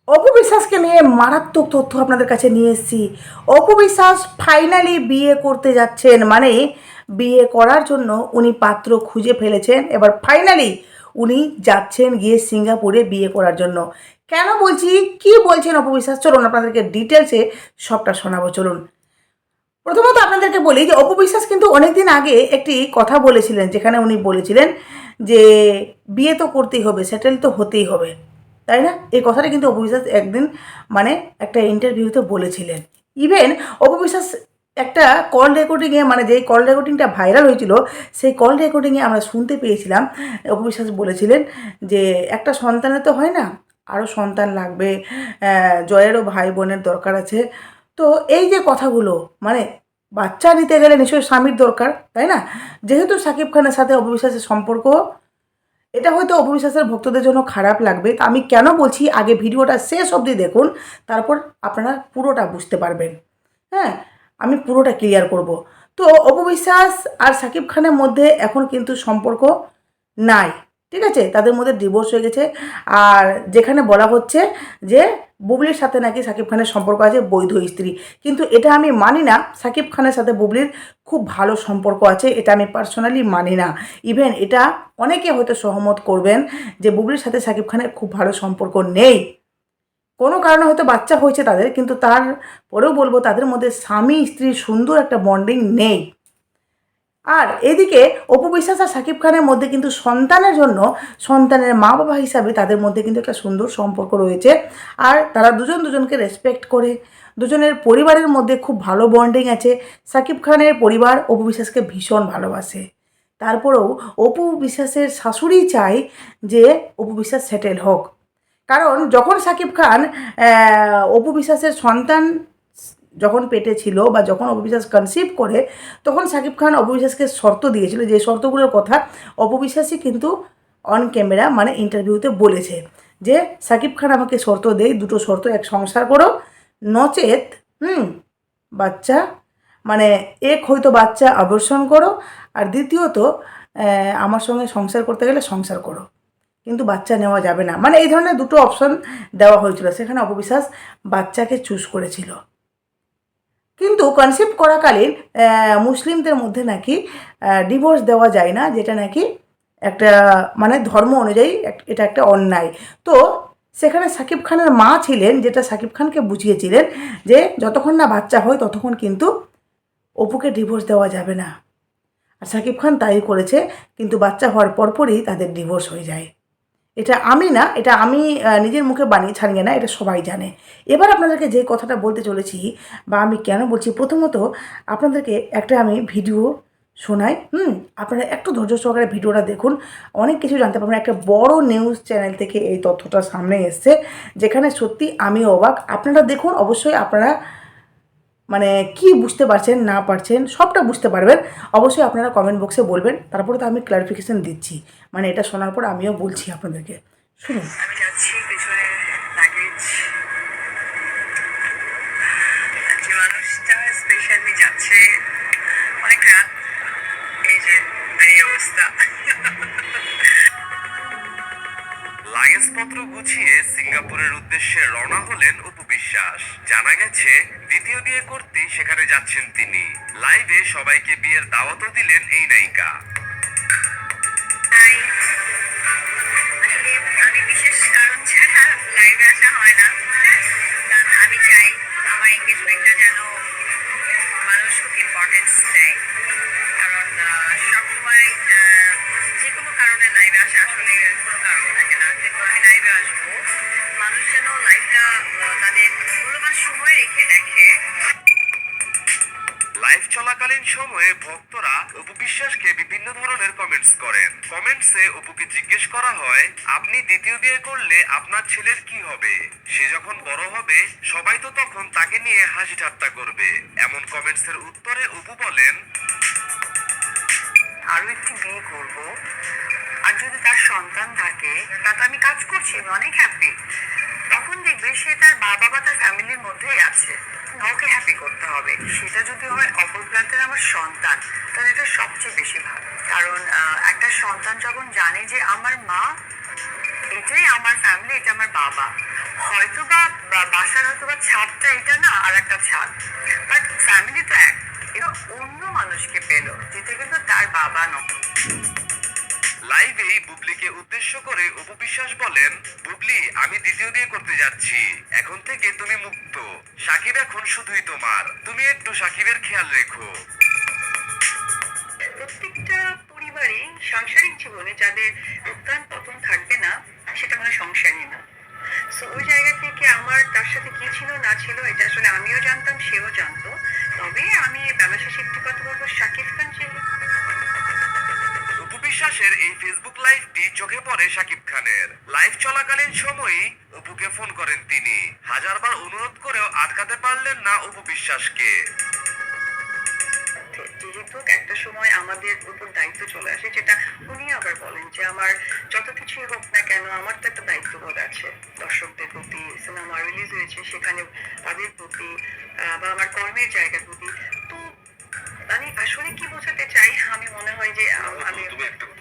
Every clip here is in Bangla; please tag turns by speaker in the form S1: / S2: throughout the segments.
S1: অপু বিশ্বাসকে নিয়ে মারাত্মক তথ্য আপনাদের কাছে নিয়ে এসেছি। অপু বিশ্বাস ফাইনালি বিয়ে করতে যাচ্ছেন, মানে বিয়ে করার জন্য উনি পাত্র খুঁজে ফেলেছেন। এবার ফাইনালি উনি যাচ্ছেন গিয়ে সিঙ্গাপুরে বিয়ে করার জন্য। কেন বলছি, কি বলছেন অপু বিশ্বাস, চলুন আপনাদেরকে ডিটেলসে সবটা শোনাবো। চলুন, প্রথমত আপনাদেরকে বলি যে অপু বিশ্বাস কিন্তু অনেকদিন আগে একটি কথা বলেছিলেন, যেখানে উনি বলেছিলেন যে বিয়ে তো করতেই হবে, সেটেল তো হতেই হবে, তাই না? এই কথাটা কিন্তু অপু বিশ্বাস একদিন মানে একটা ইন্টারভিউতে বলেছিলেন। ইভেন অপু বিশ্বাস একটা কল রেকর্ডিংয়ে, মানে যেই কল রেকর্ডিংটা ভাইরাল হয়েছিল, সেই কল রেকর্ডিংয়ে আমরা শুনতে পেয়েছিলাম অপু বিশ্বাস বলেছিলেন যে একটা সন্তানের তো হয় না, আরও সন্তান লাগবে, জয়েরও ভাই বোনের দরকার আছে। তো এই যে কথাগুলো, মানে বাচ্চা নিতে গেলে নিশ্চয়ই স্বামীর দরকার, তাই না? যেহেতু শাকিব খানের সাথে অপু বিশ্বাসের সম্পর্ক, এটা হয়তো অপু বিশ্বাসের ভক্তদের জন্য খারাপ লাগবে। তা আমি কেন বলছি, আগে ভিডিওটা শেষ অবধি দেখুন, তারপর আপনারা পুরোটা বুঝতে পারবেন। হ্যাঁ, আমি পুরোটা ক্লিয়ার করব। তো অপু বিশ্বাস আর শাকিব খানের মধ্যে এখন কিন্তু সম্পর্ক নাই, ঠিক আছে? তাদের মধ্যে ডিভোর্স হয়ে গেছে। আর যেখানে বলা হচ্ছে যে বুবলির সাথে নাকি শাকিব খানের সম্পর্ক আছে, বৈধ স্ত্রী, কিন্তু এটা আমি মানি না। শাকিব খানের সাথে বুবলির খুব ভালো সম্পর্ক আছে, এটা আমি পার্সোনালি মানি না। ইভেন এটা অনেকে হয়তো সহমত করবেন যে বুবলির সাথে শাকিব খানের খুব ভালো সম্পর্ক নেই। কোনো কারণে হয়তো বাচ্চা হয়েছে তাদের, কিন্তু তারপরেও বলবো তাদের মধ্যে স্বামী স্ত্রীর সুন্দর একটা বন্ডিং নেই। আর এদিকে অপু বিশ্বাস আর শাকিব খানের মধ্যে কিন্তু সন্তানের জন্য, সন্তানের মা বাবা হিসাবে তাদের মধ্যে কিন্তু একটা সুন্দর সম্পর্ক রয়েছে। আর তারা দুজন দুজনকে রেসপেক্ট করে, দুজনের পরিবারের মধ্যে খুব ভালো বন্ডিং আছে। শাকিব খানের পরিবার অপু বিশ্বাসকে ভীষণ ভালোবাসে। তারপরেও অপু বিশ্বাসের শাশুড়ি চায় যে অপু বিশ্বাস সেটেল হোক। কারণ যখন শাকিব খান অপু বিশ্বাসের সন্তান যখন পেটে ছিল, বা যখন অপু বিশ্বাস কনসিভ করে, তখন শাকিব খান অপু বিশ্বাসকে শর্ত দিয়েছিল, যে শর্তগুলোর কথা অপু বিশ্বাসই কিন্তু অন ক্যামেরা মানে ইন্টারভিউতে বলেছে, যে শাকিব খান আমাকে শর্ত দেয়, দুটো শর্ত, এক সংসার করো, নচেত বাচ্চা, মানে এক হয়তো বাচ্চা অবর্ষণ করো, আর দ্বিতীয়ত আমার সঙ্গে সংসার করতে গেলে সংসার করো, কিন্তু বাচ্চা নেওয়া যাবে না। মানে এই ধরনের দুটো অপশন দেওয়া হয়েছিল, সেখানে অপু বিশ্বাস বাচ্চাকে চুজ করেছিল। কিন্তু কনসেপ্ট করাকালীন মুসলিমদের মধ্যে নাকি ডিভোর্স দেওয়া যায় না, যেটা নাকি একটা মানে ধর্ম অনুযায়ী এটা একটা অন্যায়। তো সেখানে শাকিব খানের মা ছিলেন, যেটা শাকিব খানকে বুঝিয়েছিলেন যে যতক্ষণ না বাচ্চা হয় ততক্ষণ কিন্তু অপুকে ডিভোর্স দেওয়া যাবে না। আর শাকিব খান তাই করেছে, কিন্তু বাচ্চা হওয়ার পরপরই তাদের ডিভোর্স হয়ে যায়। এটা আমি না, এটা আমি নিজের মুখে বানিয়ে ছাড়িয়ে না, এটা সবাই জানে। এবার আপনাদেরকে যে কথাটা বলতে চলেছি, বা আমি কেন বলছি, প্রথমত আপনাদেরকে একটা আমি ভিডিও শোনাই। আপনারা একটু ধৈর্য সহকারে ভিডিওটা দেখুন, অনেক কিছু জানতে পারবেন। একটা বড় নিউজ চ্যানেল থেকে এই তথ্যটা সামনে এসছে, যেখানে সত্যি আমি অবাক। আপনারা দেখুন, অবশ্যই আপনারা মানে কি বুঝতে পারছেন না পারছেন সবটা বুঝতে পারবেন। অবশ্যই আপনারা কমেন্ট বক্সে বলবেন, তারপরে তো আমি ক্লারিফিকেশন দিচ্ছি, মানে এটা শোনার পর আমিও বলছি আপনাদেরকে, শুনুন। আমি যাচ্ছি পেছনে লাগেজ, যে মানুষটা স্পেশালি যাচ্ছে অনেক রাত, এই যে এই অবস্থা। লাগেজপত্র গুছিয়ে সিঙ্গাপুরের উদ্দেশ্যে রওনা হলেন অপু বিশ্বাস। জানা গেছে দ্বিতীয় বিয়ে করতেই সেখানে যাচ্ছেন তিনি। লাইভে সবাইকে বিয়ের দাওয়াতও দিলেন এই নায়িকা। আমি বিশেষ কারণ ছাড়া লাইভে আসা হয় না, কারণ আমি চাই আমার এঙ্গেজমেন্টটা যেন মানুষ খুব ইম্পর্টেন্স দেয়। কারণ সবসময় যে কোনো কারণে লাইভে আসা আসলে কোনো কারণ থাকে না, কিন্তু আমি লাইভে আসবো, মানুষ যেন লাইভটা তাদের মূল্যবান সময় রেখে দেখে। লাইভ চলাকালীন সময়ে ভক্তরা অপু বিশ্বাসকে বিভিন্ন ধরনের কমেন্টস করেন। কমেন্টসে অপুকে জিজ্ঞেস করা হয়, আপনি দ্বিতীয় বিয়ে করলে আপনার ছেলের কি হবে? সে যখন বড় হবে সবাই তো তখন তাকে নিয়ে হাসি ঠাট্টা করবে। এমন কমেন্টসের উত্তরে অপু বলেন, আরো একটি বিয়ে করব, আর যদি তার সন্তান থাকে তাতে আমি কাজ করছি, আমি অনেক হ্যাপি। তখন দেখবে সে তার বাবা বা তার ফ্যামিলির মধ্যেই আছে, ওকে হ্যাপি করতে হবে। সেটা যদি হয় অপর প্রান্তের আমার সন্তান, তাহলে এটা সবচেয়ে বেশি ভালো। কারণ একটা সন্তান যখন জানে যে আমার মা, এটাই আমার ফ্যামিলি, এটা আমার বাবা,
S2: হয়তো বা বাসার হয়তো বা ছাদটা এটা না আর একটা ছাদ, বাট ফ্যামিলি তো এক। এটা অন্য মানুষকে পেল, যেটা কিন্তু তার বাবা নয়।
S3: লাইভেই বুবলিকে উদ্দেশ্য করে অপু বিশ্বাস বলেন, বুবলি আমি দ্বিতীয় বিয়ে করতে যাচ্ছি, এখন থেকে তুমি মুক্ত, সাকিব এখন শুধুই তোমার, তুমি একটু সাকিবের খেয়াল রেখো।
S2: প্রত্যেকটা পরিবারে সাংসারিক জীবনে যাদের উত্থান পতন থাকবে না, সেটা মানে সংসারই না। সো ওই জায়গা থেকে আমার তার সাথে কি ছিল না ছিল এটা আসলে আমিও জানতাম, সেও জানতো। তবে আমি বেলা শেষে একটি কথা বলবো, শাকিব খান ছিল।
S3: অপু বিশ্বাসের এই ফেসবুক লাইভটি চোখে পড়ে শাকিব খানের। লাইভ চলাকালীন সময়ই অপুকে ফোন করেন তিনি। হাজারবার অনুরোধ করেও আটকাতে পারলেন না অপু বিশ্বাসকে।
S2: যেহেতু একটা সময় আমাদের উপর দায়িত্ব চলে আসে, যেটা উনি আবার বলেন যে আমার যত কিছুই হোক না কেন আমার তো একটা দায়িত্ববোধ আছে দর্শকদের প্রতি, সিনেমা রিলিজ হয়েছে সেখানে তাদের প্রতি, বা আমার কর্মের জায়গার প্রতি। তো আমি আসলে কি বোঝাতে চাই, আমি মনে হয় যে আমি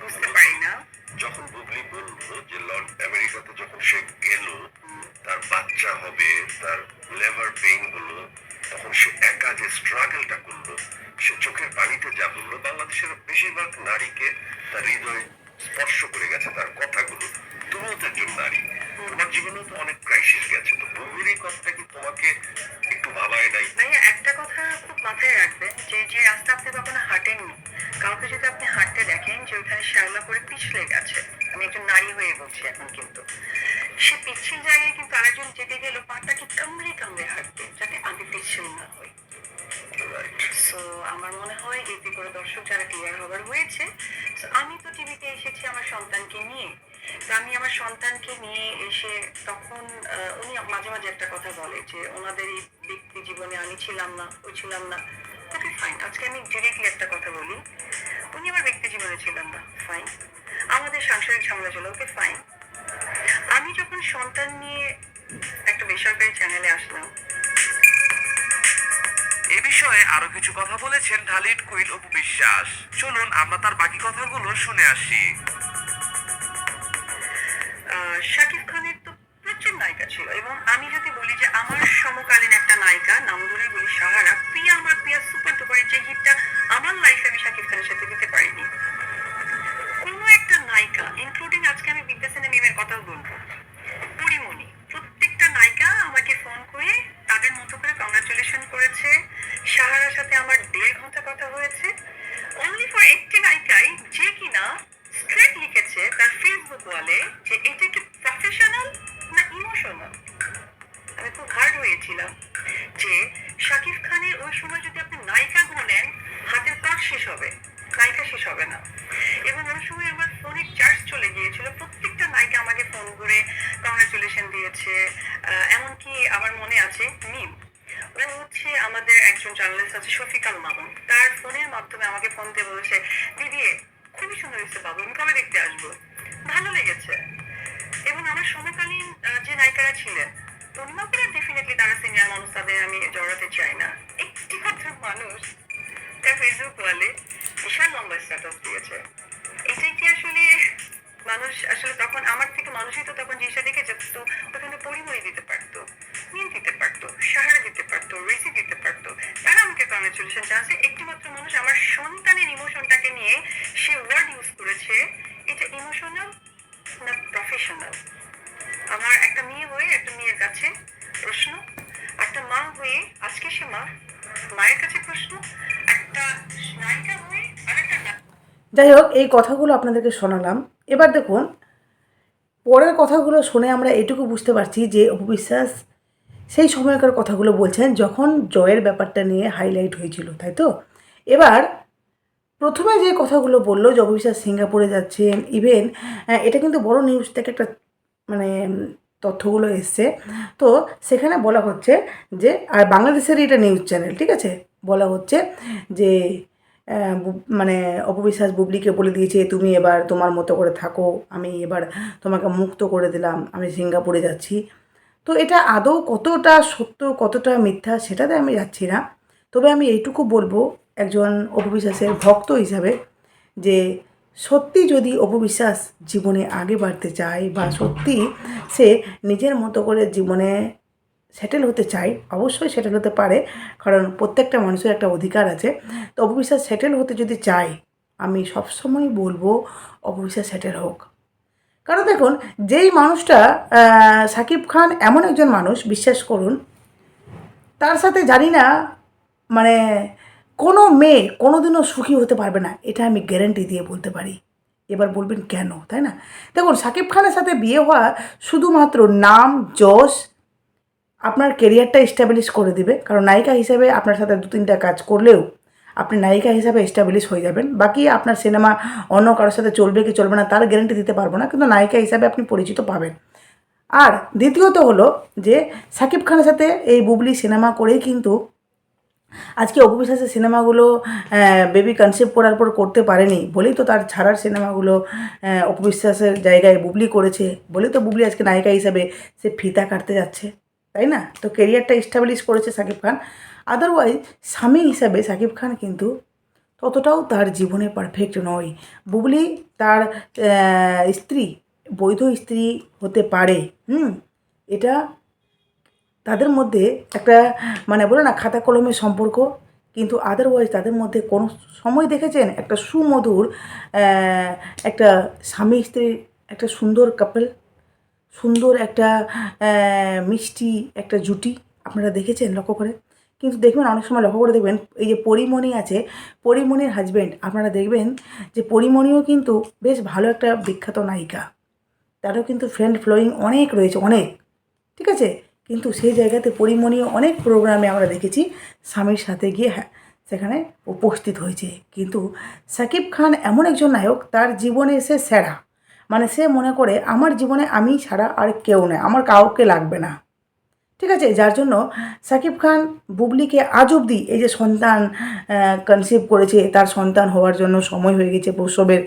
S2: বুঝতে পারি না।
S3: যখন বুবলি বললো যে আমেরিকাতে যখন সে গেল, তার বাচ্চা হবে, তার লেভার পেইন হলো, তখন সে একা যে স্ট্রাগলটা করলো, সে চোখের পানিতে যা বললো, বাংলাদেশের বেশিরভাগ নারীকে তার হৃদয় স্পর্শ করে গেছে তার কথাগুলো। তুমিও তো একজন নারী, তোমার জীবনেও তো অনেক ক্রাইসিস গেছে, তো বুবলির এই কথাটা কি তোমাকে একটু ভাবায় নাই?
S2: ভাইয়া একটা কথা খুব মাথায় রাখবেন, যে যে রাস্তা আপনি কখনো হাঁটেননি, কাউকে যদি আপনি হাঁটতে দেখেন যে ওইখানে শ্যাওলা করে পিছলে গেছে, আমি একজন নারী হয়ে বলছি এখন, কিন্তু সে পিচ্ছিল জায়গায় কিন্তু আরেকজন যেতে গেল পাটাকে কামড়ে কামড়ে হাঁটতে, যাতে আমি পিচ্ছিল না হই। সো আমার মনে হয় এতে করে দর্শক যারা ক্লিয়ার হবার হয়েছে। আমি তো টিভিতে এসেছি আমার সন্তানকে নিয়ে, তো আমি আমার সন্তানকে নিয়ে এসে তখন উনি মাঝে মাঝে একটা কথা বলে যে ওনাদের এই ব্যক্তি জীবনে আমি ছিলাম না, ওই ছিলাম না। ওকে ফাইন, আজকে আমি ডিরেক্টলি একটা কথা বলি, উনি আমার ব্যক্তি জীবনে ছিলাম না, ফাইন। আমাদের সাংসারিক ঝামেলা ছিল, ওকে ফাইন। আমি যখন সন্তান নিয়ে একটা বেসরকারি চ্যানেলে আসলাম,
S3: এ বিষয়ে আরো কিছু কথা বলেছেন ঢালিউড কুইন অপু বিশ্বাস। চলুন আমরা তার বাকি কথাগুলো শুনে আসি।
S2: শাকিব খানের তো প্রচুর নায়িকা ছিল, এবং আমি যদি বলি যে আমার সমকালীন একটা নায়িকা, নাম ধরেই বলি সাহারা, প্রিয়া, আমার প্রিয়া সুপার ডুপারের যে হিটটা আমার লাইফে আমি শাকিব খানের সাথে দিতে পারিনি। কোনো একটা নায়িকা, ইনক্লুডিং আজকে আমি বিদ্যা সেনের মেমের কথাও বলবো, পরিমণি, প্রত্যেকটা নায়িকা আমাকে ফোন করে তাদের মতো করে কংগ্রাচুলেশন করেছে। সাহারার সাথে আমার 1.5 ঘন্টা কথা হয়েছে, অনলি ফর একটি নায়িকাই, যে কিনা স্ট্রেট লিখেছে তার ফেসবুক ওয়ালে যে এটা কি প্রফেশনাল না ইমোশনাল। আমি খুব হার্ড হয়েছিলাম যে শাকিব খানের ওই সময় যদি আপনি নায়িকা গুনেন, হাতের কাজ শেষ হবে, নায়িকা শেষ হবে না। এবং ওই সময় আমার ফোনের চার্জ চলে গিয়েছিল, প্রত্যেকটা নায়িকা আমাকে ফোন করে কংগ্রাচুলেশন দিয়েছে। এমনকি আমার মনে আছে মিম, ও হচ্ছে আমাদের একজন জার্নালিস্ট আছে শফিকাল মামুন, তার ফোনের মাধ্যমে আমাকে ফোন দিয়ে বলেছে, দিদি খুবই সুন্দর হয়েছে বাবু, আমি কবে দেখতে আসবো, ভালো লেগেছে। এবং আমার সমকালীন যে নায়িকারা ছিলেন, অন্যরা ডেফিনেটলি তারা সিনিয়র মানুষ, তাদের আমি জড়াতে চাই না। একটি মাত্র মানুষ তার ফেসবুক ওয়ালে বিশাল লম্বা স্ট্যাটাস দিয়েছে। এটাই কি আসলে মানুষ, আসলে তখন আমার থেকে মানুষই তো তখন জিনিসটা দেখে যেত, ওখানে পরিময় দিতে পারতো, মিম দিতে পারতো, সাহারা দিতে পারতো, রেসি দিতে পারতো, তারা আমাকে কংগ্রেচুলেশন জানাচ্ছে। একটি মাত্র মানুষ আমার সন্তানের ইমোশনটাকে নিয়ে সে ওয়ার্ড ইউজ করেছে, এটা ইমোশনাল না প্রফেশনাল। আমার একটা মেয়ে হয়ে একটা মেয়ের কাছে প্রশ্ন, একটা মা হয়ে আজকে সে মা, মায়ের কাছে প্রশ্ন, একটা নায়িকা হয়ে আরেকটা।
S1: যাই হোক, এই কথাগুলো আপনাদেরকে শোনালাম। এবার দেখুন, পরের কথাগুলো শুনে আমরা এটুকু বুঝতে পারছি যে অপু বিশ্বাস সেই সময়কার কথাগুলো বলছেন যখন জয়ের ব্যাপারটা নিয়ে হাইলাইট হয়েছিল, তাই তো? এবার প্রথমে যে কথাগুলো বললো যে অপু বিশ্বাস সিঙ্গাপুরে যাচ্ছেন, ইভেন এটা কিন্তু বড় নিউজ থেকে একটা মানে তথ্যগুলো এসছে। তো সেখানে বলা হচ্ছে যে, আর বাংলাদেশেরই এটা নিউজ চ্যানেল, ঠিক আছে, বলা হচ্ছে যে মানে অপু বিশ্বাস বুবলিকে বলে দিয়েছে, তুমি এবার তোমার মতো করে থাকো, আমি এবার তোমাকে মুক্ত করে দিলাম, আমি সিঙ্গাপুরে যাচ্ছি। তো এটা আদৌ কতটা সত্য কতটা মিথ্যা সেটাতে আমি যাচ্ছি না, তবে আমি এইটুকু বলবো একজন অপু বিশ্বাসের ভক্ত হিসাবে, যে সত্যি যদি অপু বিশ্বাস জীবনে আগে বাড়তে চায় বা সত্যি সে নিজের মতো করে জীবনে সেটেল হতে চায়, অবশ্যই সেটেল হতে পারে, কারণ প্রত্যেকটা মানুষের একটা অধিকার আছে। তো অপু বিশ্বাস সেটেল হতে যদি চায়, আমি সবসময় বলবো অপু বিশ্বাস সেটেল হোক। কারণ দেখুন, যেই মানুষটা শাকিব খান এমন একজন মানুষ, বিশ্বাস করুন, তার সাথে জানি না মানে কোনো মেয়ে কোনোদিনও সুখী হতে পারবে না, এটা আমি গ্যারেন্টি দিয়ে বলতে পারি। এবার বলবেন কেন, তাই না? দেখুন, শাকিব খানের সাথে বিয়ে হওয়া শুধুমাত্র নাম যশ, আপনার কেরিয়ারটা এস্টাবলিশ করে দিবে। কারণ নায়িকা হিসেবে আপনার সাথে 2-3টা কাজ করলেও আপনি নায়িকা হিসাবে এস্টাবলিশ হয়ে যাবেন। বাকি আপনার সিনেমা অন্য কারোর সাথে চলবে কি চলবে না তার গ্যারেন্টি দিতে পারবো না, কিন্তু নায়িকা হিসাবে আপনি পরিচিত পাবেন। আর দ্বিতীয়ত হলো যে শাকিব খানের সাথে এই বুবলি সিনেমা করেই কিন্তু আজকে অপু বিশ্বাসের সিনেমাগুলো বেবি কনসেপ্ট করার পর করতে পারেনি বলেই তো তার ছাড়ার সিনেমাগুলো অপু বিশ্বাসের জায়গায় বুবলি করেছে, বলেই তো বুবলি আজকে নায়িকা হিসাবে সে ফিতা কাটতে যাচ্ছে, তাই না? তো কেরিয়ারটা এস্টাবলিশ করেছে শাকিব খান। আদারওয়াইজ স্বামী হিসাবে শাকিব খান কিন্তু ততটাও তার জীবনে পারফেক্ট নয়। বুবলি তার স্ত্রী, বৈধ স্ত্রী হতে পারে, এটা তাদের মধ্যে একটা মানে বলে না খাতা কলমের সম্পর্ক, কিন্তু আদারওয়াইজ তাদের মধ্যে কোনো সময় দেখেছেন একটা সুমধুর একটা স্বামী স্ত্রীর একটা সুন্দর কাপল, সুন্দর একটা মিষ্টি একটা জুটি আপনারা দেখেছেন লক্ষ্য করে? কিন্তু দেখবেন অনেক সময় লক্ষ্য করে দেখবেন, এই যে পরিমণি আছে, পরিমণির হাজব্যান্ড, আপনারা দেখবেন যে পরিমণিও কিন্তু বেশ ভালো একটা বিখ্যাত নায়িকা, তারও কিন্তু ফ্রেন্ড ফলোয়িং অনেক রয়েছে, অনেক, ঠিক আছে? কিন্তু সেই জায়গাতে পরিমণিও অনেক প্রোগ্রামে আমরা দেখেছি স্বামীর সাথে গিয়ে সেখানে উপস্থিত হয়েছে। কিন্তু শাকিব খান এমন একজন নায়ক, তার জীবনে সে সেরা, মানে সে মনে করে আমার জীবনে আমি ছাড়া আর কেউ নেই, আমার কাউকে লাগবে না, ঠিক আছে? যার জন্য শাকিব খান বুবলিকে আজ অবধি এই যে সন্তান কনসিভ করেছে, তার সন্তান হওয়ার জন্য সময় হয়ে গেছে প্রসবের,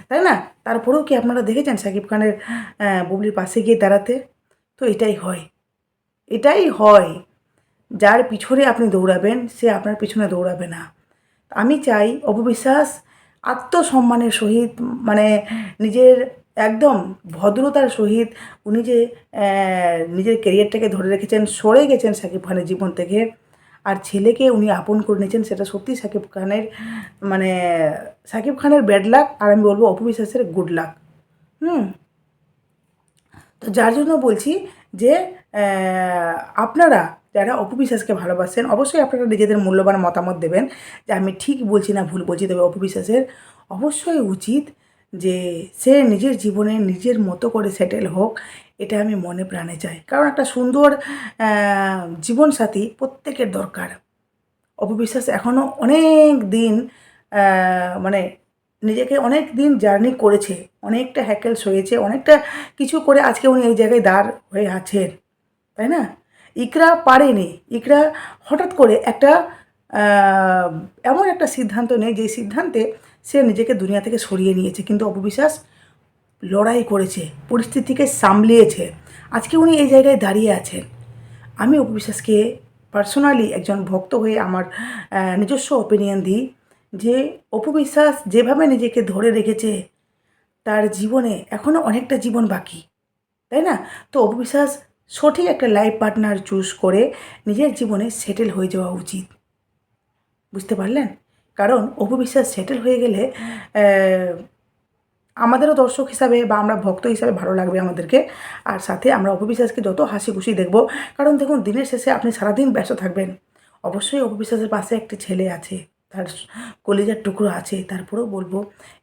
S1: তাই না? তারপরেও কি আপনারা দেখেছেন শাকিব খানের বুবলির পাশে গিয়ে দাঁড়াতে? তো এটাই হয়, এটাই হয়, যার পিছনে আপনি দৌড়াবেন সে আপনার পিছনে দৌড়াবে না। আমি চাই অপু বিশ্বাস আত্মসম্মানের সহিত, মানে নিজের একদম ভদ্রতার সহিত উনি যে নিজের কেরিয়ারটাকে ধরে রেখেছেন, সরে গেছেন শাকিব খানের জীবন থেকে, আর ছেলেকে উনি আপন করে নিয়েছেন, সেটা সত্যি শাকিব খানের মানে শাকিব খানের ব্যাড লাক, আর আমি বলবো অপু বিশ্বাসের গুড লাক। তো যার জন্য বলছি যে আপনারা যারা অপু বিশ্বাসকে ভালোবাসেন, অবশ্যই আপনারা নিজেদের মূল্যবান মতামত দেবেন যে আমি ঠিক বলছি না ভুল বলছি। তবে অপু বিশ্বাসের অবশ্যই উচিত যে সে নিজের জীবনে নিজের মতো করে সেটেল হোক, এটা আমি মনে প্রাণে চাই। কারণ একটা সুন্দর জীবনসাথী প্রত্যেকের দরকার। অপু বিশ্বাস এখনও অনেক দিন মানে নিজেকে অনেক দিন জার্নি করেছে, অনেকটা হ্যাকেল সয়েছে, অনেকটা কিছু করে আজকে উনি এই জায়গায় দাঁড় হয়ে আছেন, তাই না? ইকরা পারেনি, ইকরা হঠাৎ করে একটা এমন একটা সিদ্ধান্ত নেয় যে সিদ্ধান্তে সে নিজেকে দুনিয়া থেকে সরিয়ে নিয়েছে, কিন্তু অপু বিশ্বাস লড়াই করেছে, পরিস্থিতিকে সামলিয়েছে, আজকে উনি এই জায়গায় দাঁড়িয়ে আছেন। আমি অপু বিশ্বাসকে পার্সোনালি একজন ভক্ত হয়ে আমার নিজস্ব ওপিনিয়ন দিই যে অপু বিশ্বাস যেভাবে নিজেকে ধরে রেখেছে, তার জীবনে এখনও অনেকটা জীবন বাকি, তাই না? তো অপু বিশ্বাস সঠিক একটা লাইফ পার্টনার চুজ করে নিজের জীবনে সেটেল হয়ে যাওয়া উচিত, বুঝতে পারলেন? কারণ অপু বিশ্বাস সেটেল হয়ে গেলে আমাদেরও দর্শক হিসাবে বা আমরা ভক্ত হিসাবে ভালো লাগবে আমাদেরকে, আর সাথে আমরা অপু বিশ্বাসকে যত হাসি খুশি দেখবো। কারণ দেখুন, দিনের শেষে আপনি সারাদিন ব্যস্ত থাকবেন, অবশ্যই অপু বিশ্বাসের পাশে একটি ছেলে আছে, তার কলিজার টুকরো আছে, তারপরেও বলবো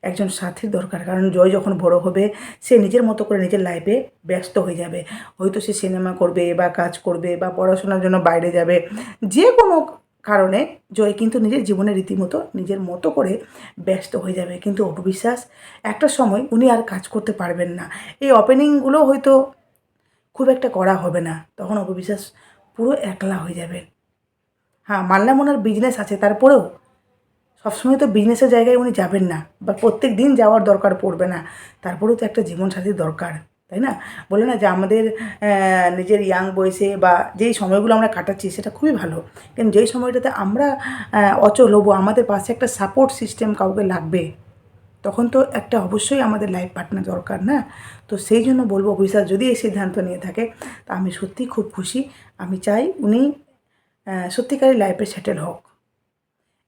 S1: একজন সাথীর দরকার। কারণ জয় যখন বড় হবে সে নিজের মতো করে নিজের লাইফে ব্যস্ত হয়ে যাবে, হয়তো সে সিনেমা করবে বা কাজ করবে বা পড়াশোনার জন্য বাইরে যাবে, যে কোনো কারণে জয় কিন্তু নিজের জীবনে রীতিমতো নিজের মতো করে ব্যস্ত হয়ে যাবে। কিন্তু অপু বিশ্বাস একটা সময় উনি আর কাজ করতে পারবেন না, এই ওপেনিংগুলো হয়তো খুব একটা করা হবে না, তখন অপু বিশ্বাস পুরো একলা হয়ে যাবেন। হ্যাঁ, মানলাম ওনার বিজনেস আছে, তারপরেও সবসময় তো বিজনেসের জায়গায় উনি যাবেন না বা প্রত্যেক দিন যাওয়ার দরকার পড়বে না, তারপরেও তো একটা জীবনসাথীর দরকার, তাই না? বলে না যে আমাদের নিজের ইয়াং বয়সে বা যেই সময়গুলো আমরা কাটাচ্ছি সেটা খুবই ভালো, কিন্তু যেই সময়টাতে আমরা অচল হবো, আমাদের পাশে একটা সাপোর্ট সিস্টেম কাউকে লাগবে, তখন তো একটা অবশ্যই আমাদের লাইফ পার্টনার দরকার না। তো সেই জন্য বলবো অভিশাস যদি এই সিদ্ধান্ত নিয়ে থাকে তা আমি সত্যিই খুব খুশি। আমি চাই উনি সত্যিকারের লাইফে সেটেল হোক,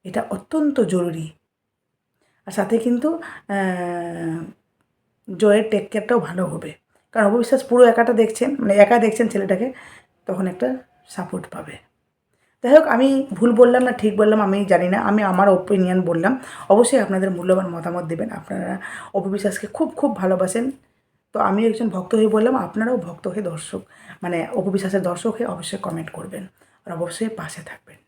S1: এটা অত্যন্ত জরুরি। আর সাথে কিন্তু জয়ের টেক কেয়ারটাও ভালো হবে, কারণ অপবিশ্বাস পুরো একাটা দেখছেন, মানে একা দেখছেন ছেলেটাকে, তখন একটা সাপোর্ট পাবে। যাই হোক, আমি ভুল বললাম না ঠিক বললাম আমি জানি না, আমি আমার ওপিনিয়ন বললাম। অবশ্যই আপনাদের মূল্যবান মতামত দেবেন। আপনারা অপবিশ্বাসকে খুব খুব ভালোবাসেন, তো আমি একজন ভক্ত হয়ে বললাম, আপনারাও ভক্ত হয়ে দর্শক, মানে অপবিশ্বাসের দর্শক হয়ে অবশ্যই কমেন্ট করবেন আর অবশ্যই পাশে থাকবেন।